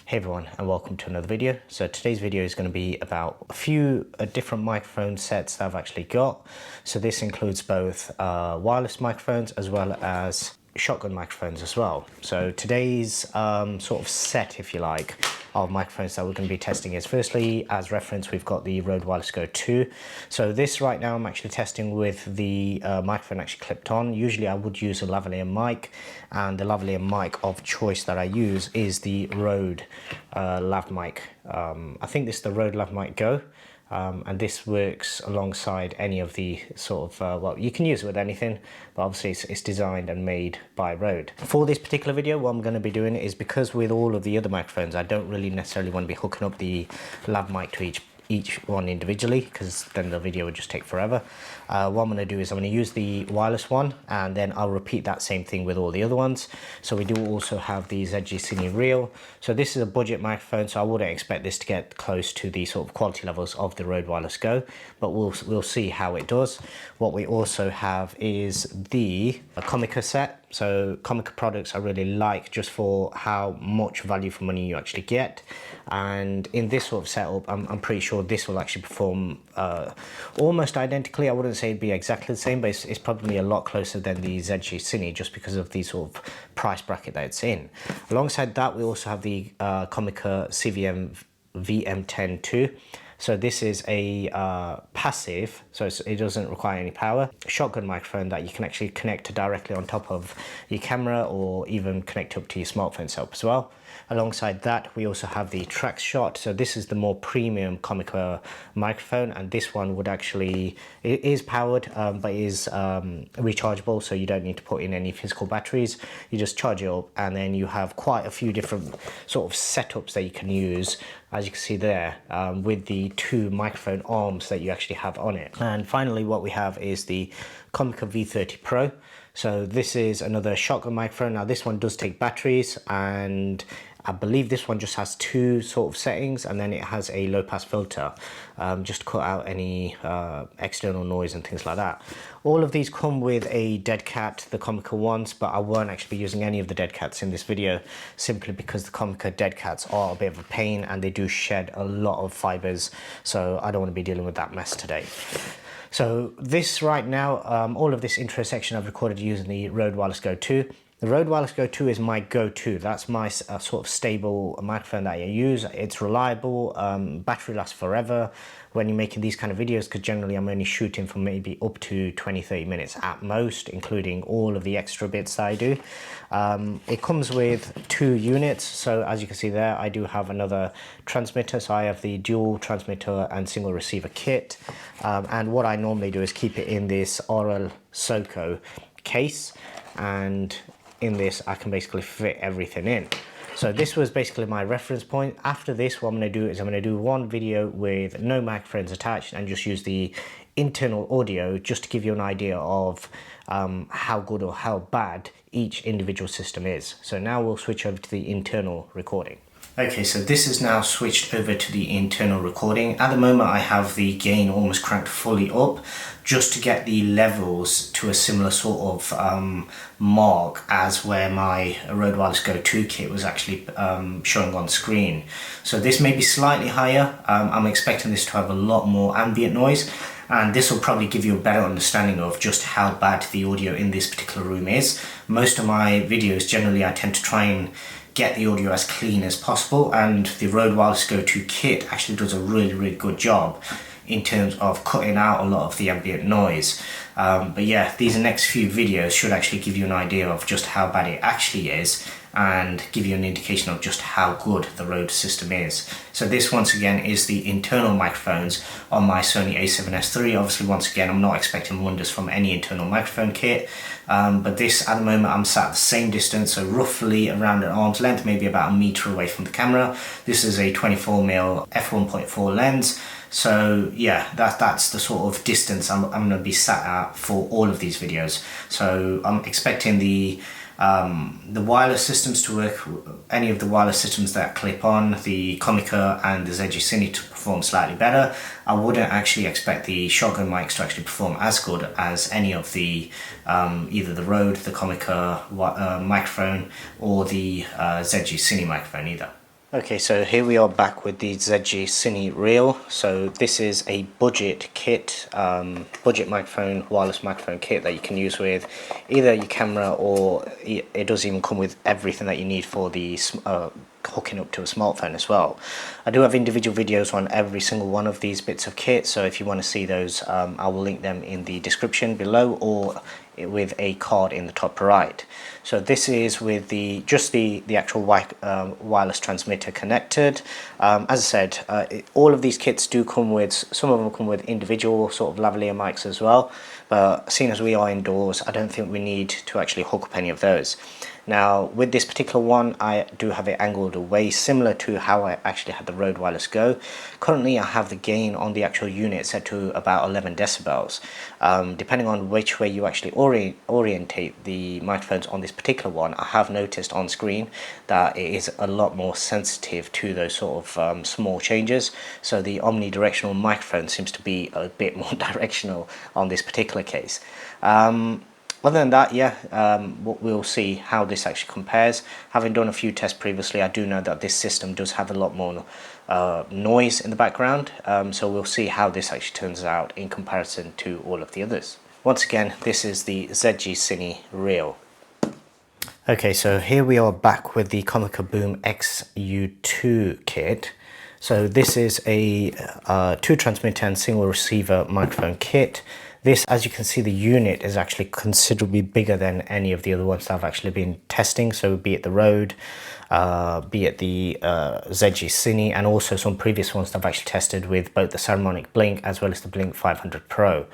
Hey everyone, and welcome to another video. So today's video is going to be about a few different microphone sets that I've actually got. So this includes both wireless microphones as well as shotgun microphones as well. So today's sort of set, if you like, of microphones that we're going to be testing is, firstly, as reference, we've got the Røde Wireless Go 2. So this right now I'm actually testing with the microphone actually clipped on. Usually I would use a lavalier mic, and the lavalier mic of choice that I use is the Røde lav mic. I think this is the Røde lav mic Go. And this works alongside any of the sort of, well, you can use it with anything, but obviously it's designed and made by Røde. For this particular video, what I'm going to be doing is, because with all of the other microphones, I don't really necessarily want to be hooking up the lav mic to each one individually, because then the video would just take forever. What I'm going to do is I'm going to use the wireless one, and then I'll repeat that same thing with all the other ones. So we do also have the ZGCine Real. So this is a budget microphone, so I wouldn't expect this to get close to the sort of quality levels of the Røde Wireless Go, but we'll see how it does. What we also have is the Comica set. So Comica products I really like, just for how much value for money you actually get. And in this sort of setup, I'm pretty sure this will actually perform almost identically. I wouldn't say it'd be exactly the same, but it's probably a lot closer than the ZGCine, just because of the sort of price bracket that it's in. Alongside that, we also have the Comica CVM VM10 II. So this is a passive, so it doesn't require any power, shotgun microphone that you can actually connect directly on top of your camera, or even connect up to your smartphone setup as well. Alongside that, we also have the Trax Shot. So this is the more premium Comica microphone, and this one would actually, it is powered, but it is rechargeable, so you don't need to put in any physical batteries. You just charge it up, and then you have quite a few different sort of setups that you can use, as you can see there, with the two microphone arms that you actually have on it. And finally, what we have is the Comica V30 Pro. So this is another shotgun microphone. Now this one does take batteries, and I believe this one just has two sort of settings, and then it has a low pass filter, just to cut out any external noise and things like that. All of these come with a dead cat, the Comica ones, but I won't actually be using any of the dead cats in this video, simply because the Comica dead cats are a bit of a pain, and they do shed a lot of fibers, so I don't want to be dealing with that mess today. So this right now, all of this intro section I've recorded using the Røde Wireless Go 2. The Røde Wireless Go 2 is my go-to. That's my sort of stable microphone that I use. It's reliable, battery lasts forever when you're making these kind of videos, because generally I'm only shooting for maybe up to 20-30 minutes at most, including all of the extra bits that I do. It comes with two units, so as you can see there, I do have another transmitter. So I have the dual transmitter and single receiver kit, and what I normally do is keep it in this RL Soco case, and in this I can basically fit everything in. So this was basically my reference point. After this, what I'm going to do is I'm going to do one video with no microphones attached, and just use the internal audio, just to give you an idea of how good or how bad each individual system is. So now we'll switch over to the internal recording. Okay, so this is now switched over to the internal recording. At the moment I have the gain almost cranked fully up, just to get the levels to a similar sort of mark as where my Røde Wireless Go 2 kit was actually showing on screen. So this may be slightly higher. I'm expecting this to have a lot more ambient noise, and this will probably give you a better understanding of just how bad the audio in this particular room is. Most of my videos, generally I tend to try and get the audio as clean as possible, and the Røde Wireless Go 2 kit actually does a really good job in terms of cutting out a lot of the ambient noise. But yeah, these next few videos should actually give you an idea of just how bad it actually is, and give you an indication of just how good the Røde system is. So this, once again, is the internal microphones on my Sony A7Siii. Obviously, once again, I'm not expecting wonders from any internal microphone kit, but this, at the moment, I'm sat at the same distance, so roughly around an arm's length, maybe about a meter away from the camera. This is a 24mm f1.4 lens. So yeah, that's the sort of distance I'm going to be sat at for all of these videos. So I'm expecting the wireless systems to work, any of the wireless systems that clip on, the Comica and the ZGCine, to perform slightly better. I wouldn't actually expect the shotgun mics to actually perform as good as any of the either the Røde, the Comica microphone, or the ZGCine microphone either. Okay, so here we are back with the ZGCine Reel. So this is a budget kit, budget microphone, wireless microphone kit that you can use with either your camera, or it does even come with everything that you need for the hooking up to a smartphone as well. I do have individual videos on every single one of these bits of kit, so if you want to see those, I will link them in the description below, or with a card in the top right. So this is with the actual wireless transmitter connected. As I said, all of these kits do come with, some of them come with individual sort of lavalier mics as well, but seeing as we are indoors, I don't think we need to actually hook up any of those. Now with this particular one, I do have it angled away, similar to how I actually had the Rode Wireless Go. Currently I have the gain on the actual unit set to about 11 decibels. Depending on which way you actually orientate the microphones on this particular one, I have noticed on screen that it is a lot more sensitive to those sort of small changes. So the omnidirectional microphone seems to be a bit more directional on this particular case. Other than that, yeah, we'll see how this actually compares. Having done a few tests previously, I do know that this system does have a lot more noise in the background, so we'll see how this actually turns out in comparison to all of the others. Once again, this is the ZGCine Reel. Okay, so here we are back with the Comica Boom XU2 kit. So this is a 2 transmitter and single receiver microphone kit. This, as you can see, the unit is actually considerably bigger than any of the other ones that I've actually been testing. So be it the Rode, be it the ZGCine, and also some previous ones that I've actually tested with both the Saramonic Blink as well as the Blink 500 Pro.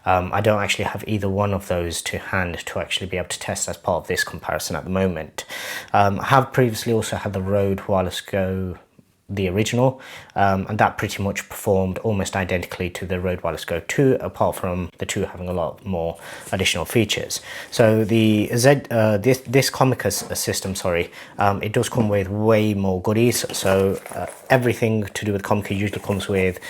I don't actually have either one of those to hand to actually be able to test as part of this comparison at the moment. I have previously also had the Rode Wireless Go, the original, and that pretty much performed almost identically to the Rode Wireless Go 2, apart from the 2 having a lot more additional features. So the this Comica system, sorry, it does come with way more goodies. So everything to do with Comica usually comes with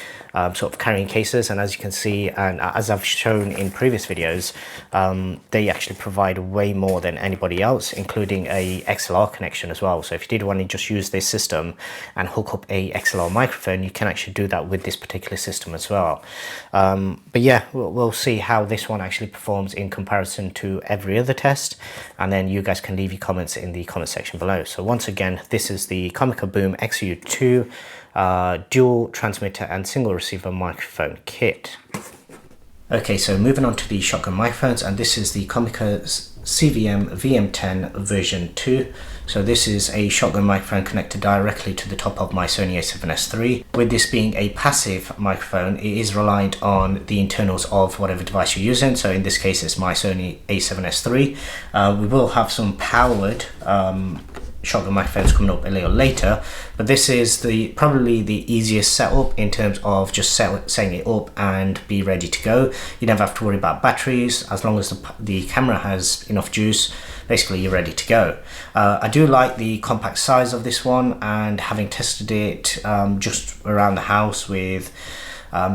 sort of carrying cases, and as you can see, and as I've shown in previous videos, they actually provide way more than anybody else, including a XLR connection as well. So if you did want to just use this system and hook up a XLR microphone, you can actually do that with this particular system as well. But yeah, we'll see how this one actually performs in comparison to every other test, and then you guys can leave your comments in the comment section below. So once again, this is the Comica Boom XU2 dual transmitter and single receiver microphone kit. Okay, so moving on to the shotgun microphones, and this is the Comica CVM VM10 version 2. So this is a shotgun microphone connected directly to the top of my Sony A7S3. With this being a passive microphone, it is reliant on the internals of whatever device you're using. So in this case, it's my Sony A7S3. We will have some powered shotgun microphones coming up a little later, but this is probably the easiest setup in terms of just setting it up and be ready to go. You never have to worry about batteries. As long as the camera has enough juice, basically you're ready to go. I do like the compact size of this one, and having tested it just around the house with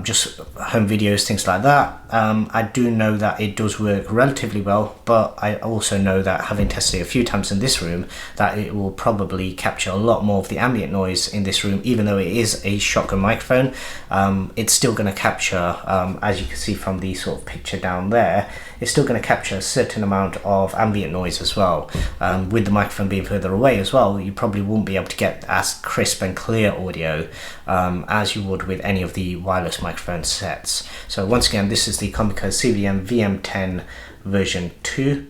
just home videos, things like that, I do know that it does work relatively well, but I also know that, having tested it a few times in this room, that it will probably capture a lot more of the ambient noise in this room. Even though it is a shotgun microphone, it's still going to capture, as you can see from the sort of picture down there, it's still going to capture a certain amount of ambient noise as well. With the microphone being further away as well, you probably won't be able to get as crisp and clear audio as you would with any of the wireless microphone sets. So once again, this is the Comica CVM VM10 version 2.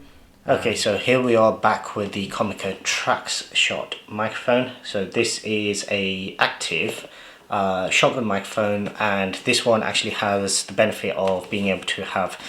Okay, so here we are back with the Comica TraxShot microphone. So this is a active shotgun microphone, and this one actually has the benefit of being able to have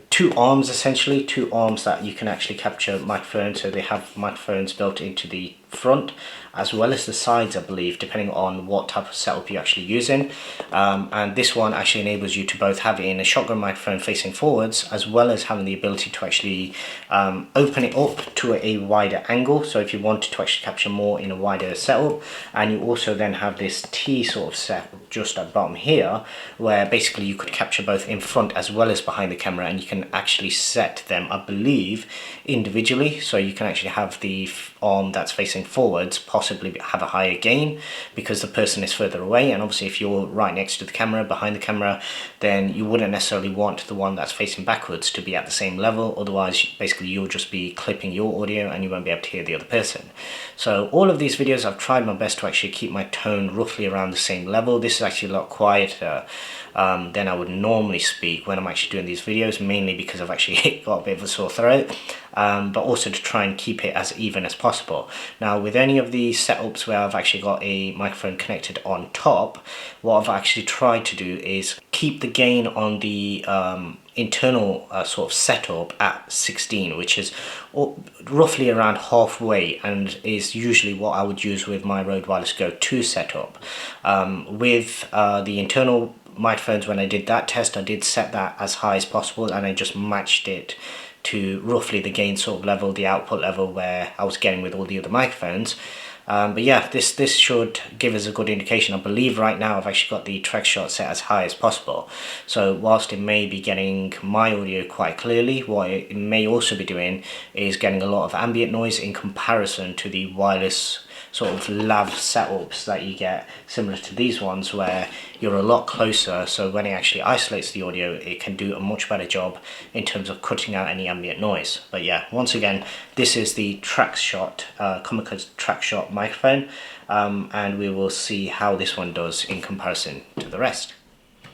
two arms, essentially two arms that you can actually capture microphones. So they have microphones built into the front as well as the sides, I believe, depending on what type of setup you're actually using. And this one actually enables you to both have it in a shotgun microphone facing forwards, as well as having the ability to actually open it up to a wider angle. So if you wanted to actually capture more in a wider setup, and you also then have this T sort of set just at the bottom here, where basically you could capture both in front as well as behind the camera, and you can actually set them, I believe, individually. So you can actually have the arm that's facing facing forwards possibly have a higher gain because the person is further away, and obviously if you're right next to the camera, behind the camera, then you wouldn't necessarily want the one that's facing backwards to be at the same level. Otherwise basically you'll just be clipping your audio and you won't be able to hear the other person. So all of these videos I've tried my best to actually keep my tone roughly around the same level. This is actually a lot quieter than I would normally speak when I'm actually doing these videos, mainly because I've actually got a bit of a sore throat, but also to try and keep it as even as possible. Now with any of the setups where I've actually got a microphone connected on top, what I've actually tried to do is keep the gain on the internal sort of setup at 16, which is roughly around halfway, and is usually what I would use with my Rode Wireless Go 2 setup. With the internal microphones, when I did that test, I did set that as high as possible, and I just matched it to roughly the gain sort of level, the output level where I was getting with all the other microphones. But yeah, this should give us a good indication. I believe right now I've actually got the track shot set as high as possible. So whilst it may be getting my audio quite clearly, what it may also be doing is getting a lot of ambient noise in comparison to the wireless sort of lav setups that you get similar to these ones, where you're a lot closer, so when it actually isolates the audio it can do a much better job in terms of cutting out any ambient noise. But yeah, once again, this is the track shot, Comica's track shot microphone, and we will see how this one does in comparison to the rest.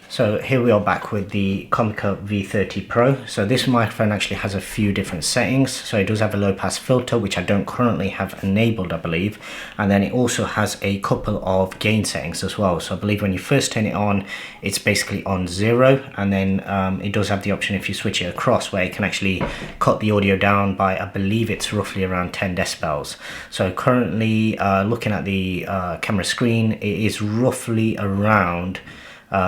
So here we are back with the Comica V30 Pro. So this microphone actually has a few different settings. So it does have a low pass filter, which I don't currently have enabled, I believe. And then it also has a couple of gain settings as well. So I believe when you first turn it on, it's basically on 0. And then it does have the option, if you switch it across, where it can actually cut the audio down by, I believe it's roughly around 10 decibels. So currently looking at the camera screen, it is roughly around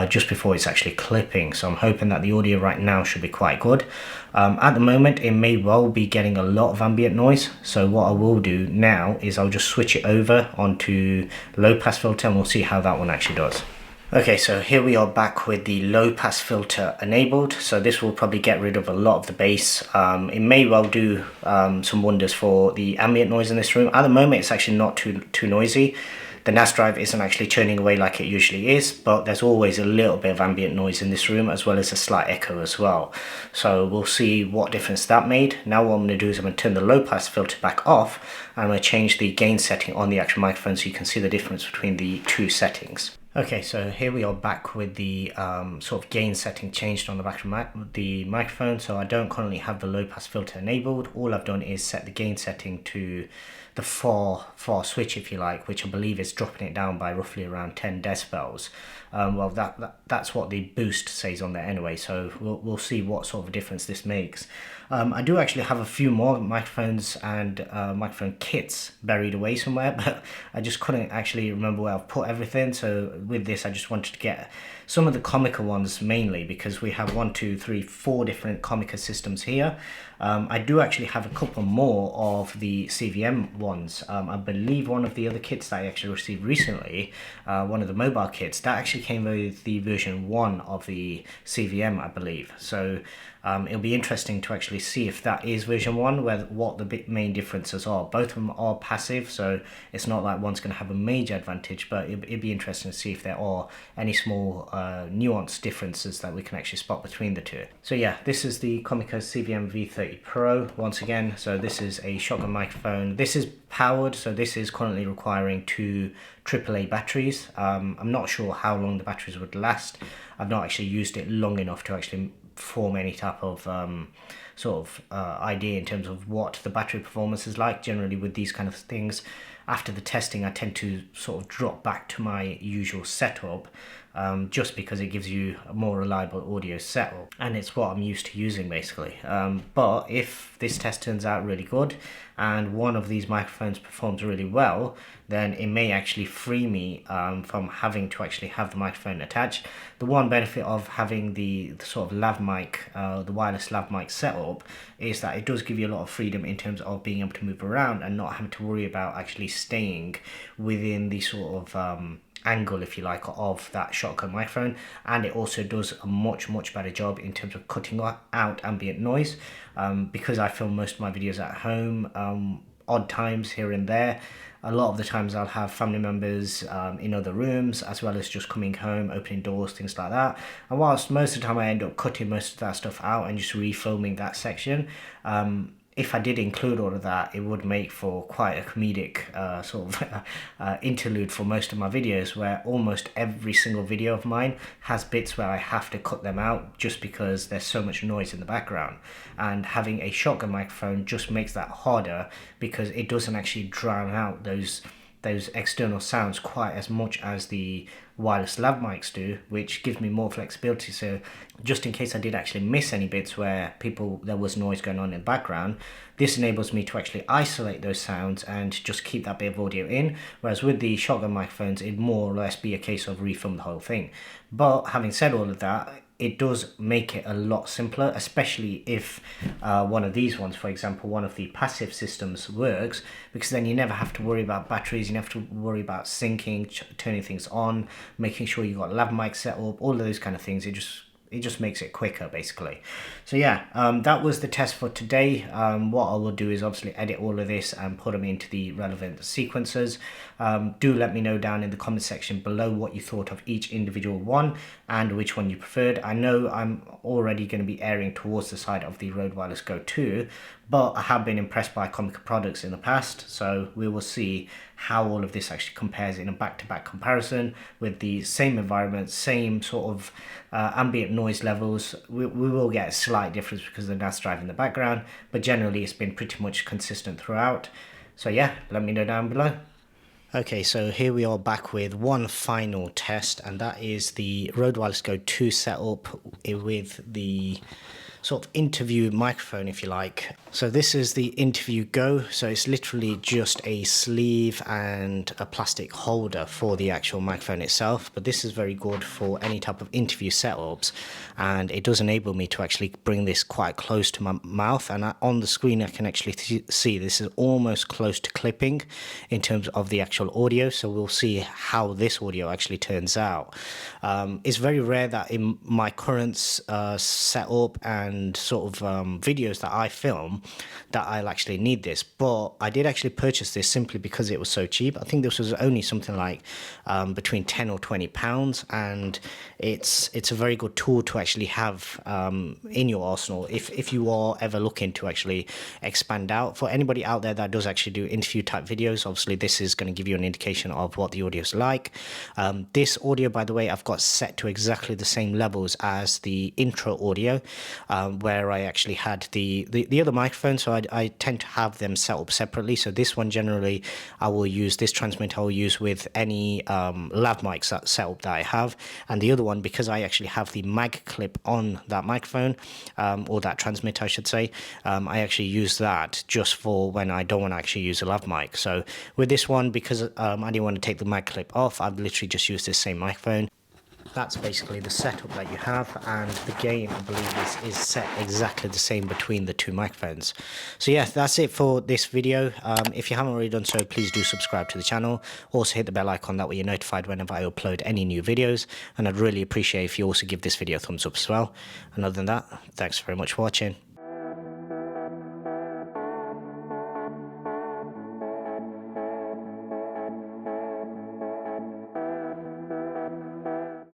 just before it's actually clipping, so I'm hoping that the audio right now should be quite good. At the moment it may well be getting a lot of ambient noise, so what I will do now is I'll just switch it over onto low pass filter and we'll see how that one actually does. Okay, so here we are back with the low pass filter enabled. So this will probably get rid of a lot of the bass. It may well do some wonders for the ambient noise in this room. At the moment it's actually not too noisy. The NAS drive isn't actually churning away like it usually is, but there's always a little bit of ambient noise in this room, as well as a slight echo as well. So we'll see what difference that made. Now what I'm going to do is I'm going to turn the low pass filter back off, and I'm going to change the gain setting on the actual microphone so you can see the difference between the two settings. Okay, so here we are back with the sort of gain setting changed on the back of the microphone. So I don't currently have the low pass filter enabled. All I've done is set the gain setting to the far switch, if you like, which I believe is dropping it down by roughly around 10 decibels. Well, that's what the boost says on there anyway, so we'll see what sort of difference this makes. I do actually have a few more microphones and microphone kits buried away somewhere, but I just couldn't actually remember where I've put everything. So with this I just wanted to get some of the Comica ones mainly, because we have 4 different Comica systems here. I do actually have a couple more of the CVM ones. I believe one of the other kits that I actually received recently, one of the mobile kits, that actually came with the version 1 of the CVM, I believe. So it'll be interesting to actually see if that is version 1, what the main differences are. Both of them are passive, so it's not like one's going to have a major advantage, but it'd be interesting to see if there are any small nuanced differences that we can actually spot between the two. So yeah, this is the Comica CVM V30 Pro once again. So this is a shotgun microphone. This is powered, so this is currently requiring 2 AAA batteries. I'm not sure how long the batteries would last. I've not actually used it long enough to actually form any type of idea in terms of what the battery performance is like. Generally with these kind of things, after the testing I tend to sort of drop back to my usual setup, just because it gives you a more reliable audio setup, and it's what I'm used to using basically. But if this test turns out really good and one of these microphones performs really well, then it may actually free me from having to actually have the microphone attached. The one benefit of having the sort of lav mic, the wireless lav mic setup, is that it does give you a lot of freedom in terms of being able to move around and not having to worry about actually staying within the sort of angle, if you like, of that shotgun microphone. And it also does a much better job in terms of cutting out ambient noise. Because I film most of my videos at home, odd times here and there. A lot of the times I'll have family members in other rooms, as well as just coming home, opening doors, things like that. And whilst most of the time I end up cutting most of that stuff out and just refilming that section, if I did include all of that, it would make for quite a comedic sort of interlude for most of my videos, where almost every single video of mine has bits where I have to cut them out just because there's so much noise in the background. And having a shotgun microphone just makes that harder, because it doesn't actually drown out those external sounds quite as much as the wireless lav mics do, which gives me more flexibility. So just in case I did actually miss any bits where there was noise going on in the background, this enables me to actually isolate those sounds and just keep that bit of audio in. Whereas with the shotgun microphones, it'd more or less be a case of refilm the whole thing. But having said all of that, it does make it a lot simpler, especially if one of these ones, for example, one of the passive systems works, because then you never have to worry about batteries, you never have to worry about syncing, turning things on, making sure you've got lav mic set up, all of those kind of things. It just makes it quicker, basically. So yeah, that was the test for today. What I will do is obviously edit all of this and put them into the relevant sequences. Do let me know down in the comment section below what you thought of each individual one and which one you preferred. I know I'm already going to be erring towards the side of the Rode Wireless Go 2, but I have been impressed by Comica products in the past, so we will see how all of this actually compares in a back-to-back comparison with the same environment, same sort of ambient noise levels. We will get a slight difference because of the NAS drive in the background, but generally it's been pretty much consistent throughout. So yeah, let me know down below. Okay, so here we are back with one final test, and that is the Rode Wireless Go 2 setup with the sort of interview microphone, if you like. So this is the Interview Go, so it's literally just a sleeve and a plastic holder for the actual microphone itself, but this is very good for any type of interview setups, and it does enable me to actually bring this quite close to my mouth, and on the screen I can actually see this is almost close to clipping in terms of the actual audio, so we'll see how this audio actually turns out. It's very rare that in my current setup and sort of videos that I film that I'll actually need this, but I did actually purchase this simply because it was so cheap. I think this was only something like between 10 or 20 pounds, and it's a very good tool to actually have in your arsenal if you are ever looking to actually expand out. For anybody out there that does actually do interview type videos, obviously this is going to give you an indication of what the audio is like. This audio, by the way, I've got set to exactly the same levels as the intro audio, where I actually had the other microphone, so I tend to have them set up separately. So this one generally I will use, this transmitter I will use with any lav mic setup that I have, and the other one, because I actually have the mag clip on that microphone, or that transmitter I should say, I actually use that just for when I don't want to actually use a lav mic. So with this one, because I didn't want to take the mag clip off, I've literally just used this same microphone. That's basically the setup that you have, and the gain, I believe, is set exactly the same between the two microphones. So yeah, that's it for this video. If you haven't already done so, please do subscribe to the channel. Also hit the bell icon, that way you're notified whenever I upload any new videos, and I'd really appreciate if you also give this video a thumbs up as well. And other than that, thanks very much for watching.